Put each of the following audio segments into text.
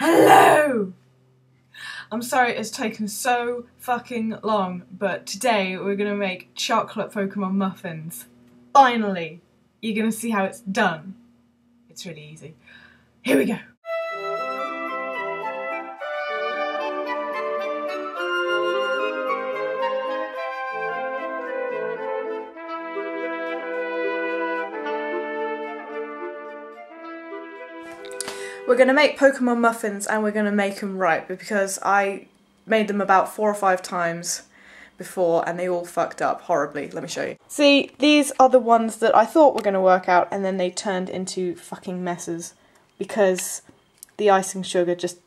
Hello! I'm sorry it's taken so fucking long, but today we're gonna make chocolate Pokemon muffins. Finally! You're gonna see how it's done. It's really easy. Here we go. We're going to make Pokemon muffins and we're going to make them right because I made them about 4 or 5 times before and they all fucked up horribly. Let me show you. See, these are the ones that I thought were going to work out and then they turned into fucking messes because the icing sugar just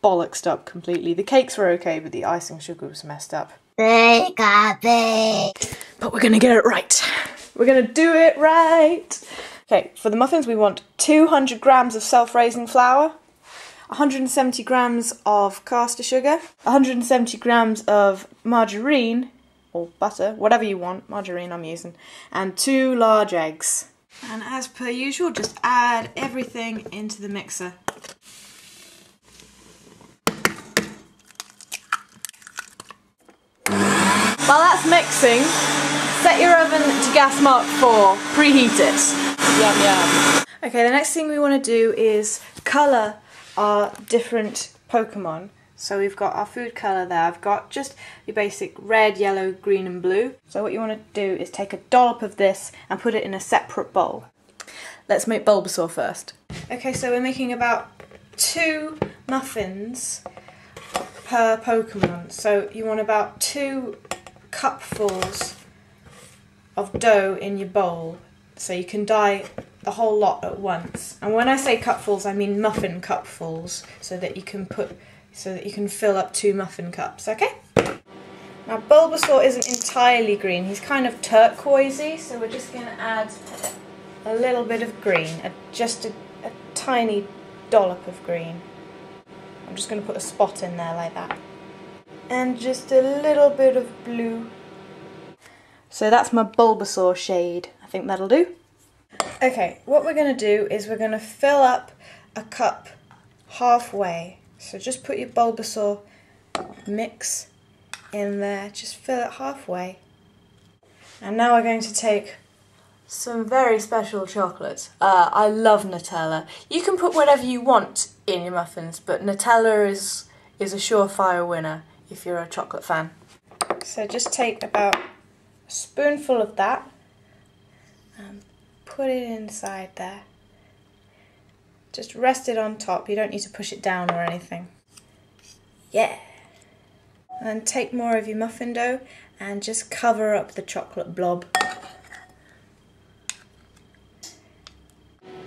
bollocksed up completely. The cakes were okay, but the icing sugar was messed up. But we're going to get it right. We're going to do it right. Okay, for the muffins we want 200 grams of self-raising flour, 170 grams of caster sugar, 170 grams of margarine, or butter, whatever you want, margarine I'm using, and 2 large eggs. And as per usual, just add everything into the mixer. While that's mixing, set your oven to gas mark 4, preheat it. Yum yum. Okay, the next thing we want to do is colour our different Pokemon. So we've got our food colour there. I've got just your basic red, yellow, green and blue. So what you want to do is take a dollop of this and put it in a separate bowl. Let's make Bulbasaur first. Okay, so we're making about 2 muffins per Pokemon. So you want about 2 cupfuls of dough in your bowl. So you can dye the whole lot at once. And when I say cupfuls, I mean muffin cupfuls, so that you can fill up 2 muffin cups, okay? Now Bulbasaur isn't entirely green, he's kind of turquoisey, so we're just going to add a little bit of green, just a tiny dollop of green. I'm just going to put a spot in there like that. And just a little bit of blue. So that's my Bulbasaur shade. I think that'll do. Okay, what we're going to do is we're going to fill up a cup halfway. So just put your Bulbasaur mix in there, just fill it halfway. And now we're going to take some very special chocolate. I love Nutella. You can put whatever you want in your muffins, but Nutella is a surefire winner if you're a chocolate fan. So just take about a spoonful of that and put it inside there. Just rest it on top, you don't need to push it down or anything. Yeah! And then take more of your muffin dough and just cover up the chocolate blob.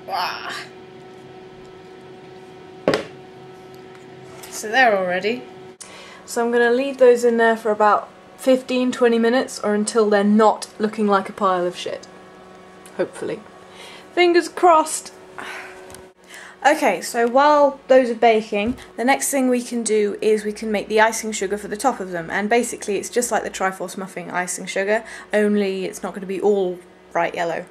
Wow. So they're all ready. So I'm going to leave those in there for about 15-20 minutes or until they're not looking like a pile of shit. Hopefully. Fingers crossed! Okay, so while those are baking, the next thing we can do is we can make the icing sugar for the top of them. And basically it's just like the Triforce Muffin icing sugar, only it's not going to be all bright yellow,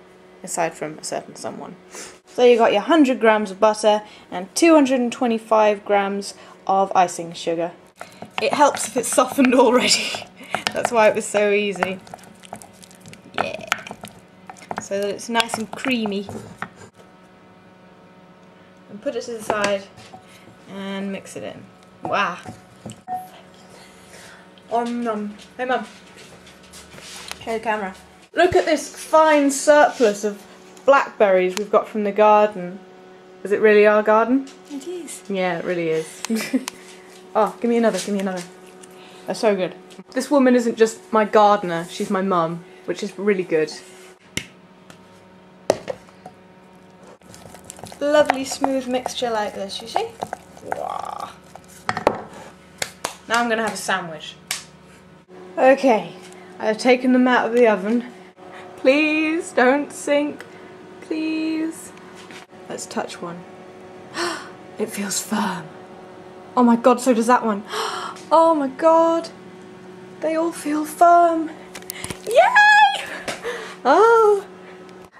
aside from a certain someone. So you got your 100 grams of butter and 225 grams of icing sugar. It helps if it's softened already. That's why it was so easy. Yeah. So that it's nice and creamy. And put it to the side and mix it in. Wow. Hey Mum. Show the camera. Look at this fine surplus of blackberries we've got from the garden. Is it really our garden? It is. Yeah, it really is. Oh, give me another, give me another. They're so good. This woman isn't just my gardener, she's my mum, which is really good. Lovely smooth mixture like this, you see? Wow. Now I'm going to have a sandwich. Okay, I've taken them out of the oven. Please don't sink. Please. Let's touch one. It feels firm. Oh my god, so does that one. Oh my god. They all feel firm. Yay! Oh.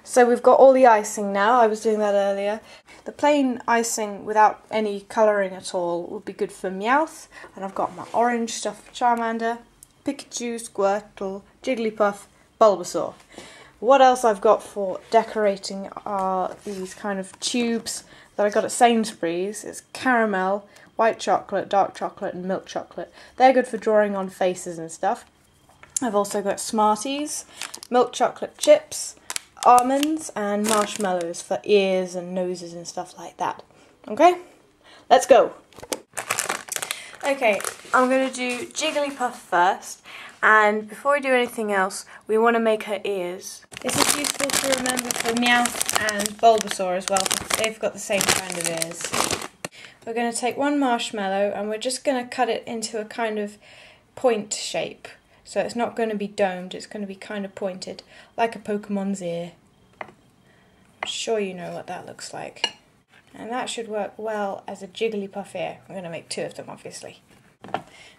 So we've got all the icing now. I was doing that earlier. The plain icing without any colouring at all would be good for Meowth, and I've got my orange stuff for Charmander, Pikachu, Squirtle, Jigglypuff, Bulbasaur. What else I've got for decorating are these kind of tubes that I got at Sainsbury's. It's caramel, white chocolate, dark chocolate and milk chocolate. They're good for drawing on faces and stuff. I've also got Smarties, milk chocolate chips, almonds and marshmallows for ears and noses and stuff like that. Okay, let's go. Okay, I'm going to do Jigglypuff first, and before we do anything else, we want to make her ears. This is useful to remember for Meowth and Bulbasaur as well, because they've got the same kind of ears. We're going to take one marshmallow and we're just going to cut it into a kind of point shape. So it's not going to be domed, it's going to be kind of pointed, like a Pokemon's ear. I'm sure you know what that looks like. And that should work well as a Jigglypuff ear. I'm going to make 2 of them, obviously.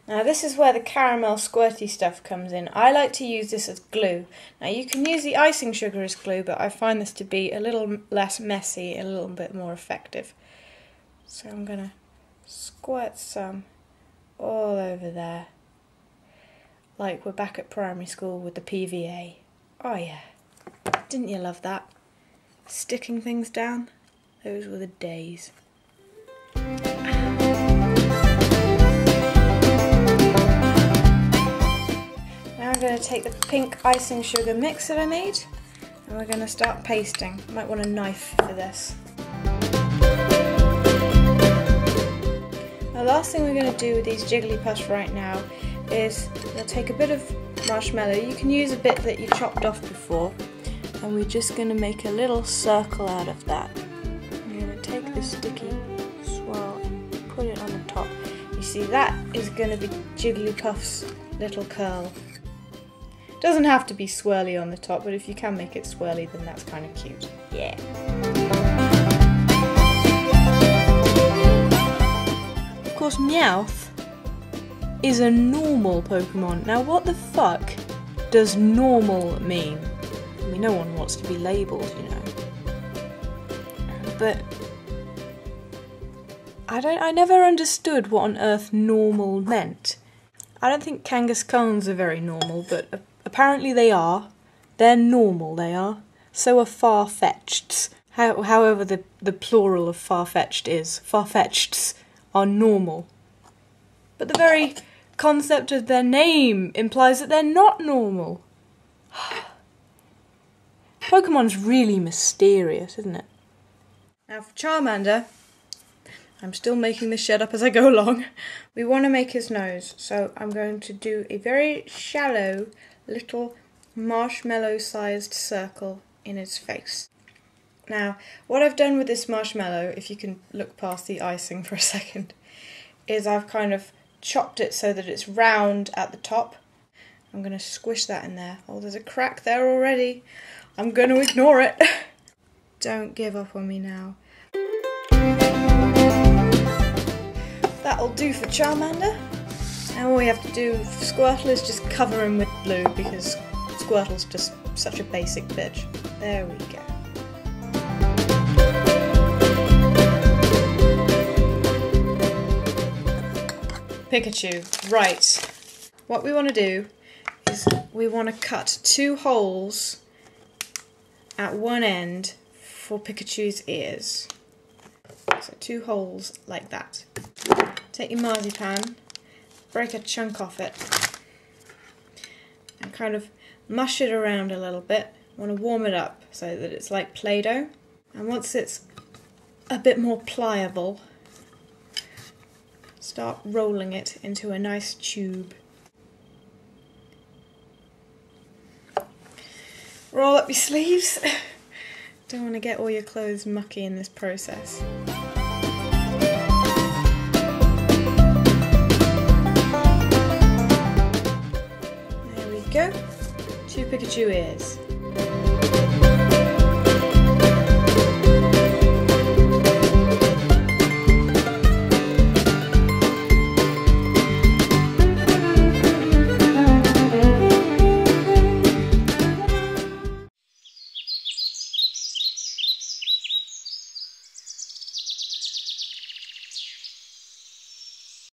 Now this is where the caramel squirty stuff comes in. I like to use this as glue. Now you can use the icing sugar as glue, but I find this to be a little less messy, a little bit more effective. So I'm going to squirt some all over there. Like we're back at primary school with the PVA. Oh yeah. Didn't you love that? Sticking things down? Those were the days. Now I'm going to take the pink icing sugar mix that I made and we're going to start pasting. You might want a knife for this. The last thing we're going to do with these Jigglypuffs right now is we'll take a bit of marshmallow. You can use a bit that you chopped off before, and we're just going to make a little circle out of that. I'm going to take the sticky swirl and put it on the top. You see, that is going to be Jigglypuff's little curl. Doesn't have to be swirly on the top, but if you can make it swirly, then that's kind of cute. Yeah. Of course, Meowth is a normal Pokemon. Now what the fuck does normal mean? I mean, no one wants to be labelled, you know. But I never understood what on earth normal meant. I don't think Kangaskhan's are very normal, but apparently they are. They're normal, they are. So are Farfetcheds. However the plural of Farfetched is. Farfetcheds are normal. But the very concept of their name implies that they're not normal. Pokemon's really mysterious, isn't it? Now for Charmander, I'm still making this shit up as I go along. We want to make his nose, so I'm going to do a very shallow little marshmallow-sized circle in his face. Now, what I've done with this marshmallow, if you can look past the icing for a second, is I've kind of chopped it so that it's round at the top. I'm going to squish that in there. Oh, there's a crack there already. I'm going to ignore it. Don't give up on me now. That'll do for Charmander. And all we have to do for Squirtle is just cover him with blue, because Squirtle's just such a basic bitch. There we go. Pikachu. Right. What we want to do is we want to cut 2 holes at one end for Pikachu's ears. So 2 holes like that. Take your marzipan, break a chunk off it, and kind of mush it around a little bit. You want to warm it up so that it's like Play-Doh. And once it's a bit more pliable, start rolling it into a nice tube. Roll up your sleeves. Don't want to get all your clothes mucky in this process. There we go. 2 Pikachu ears.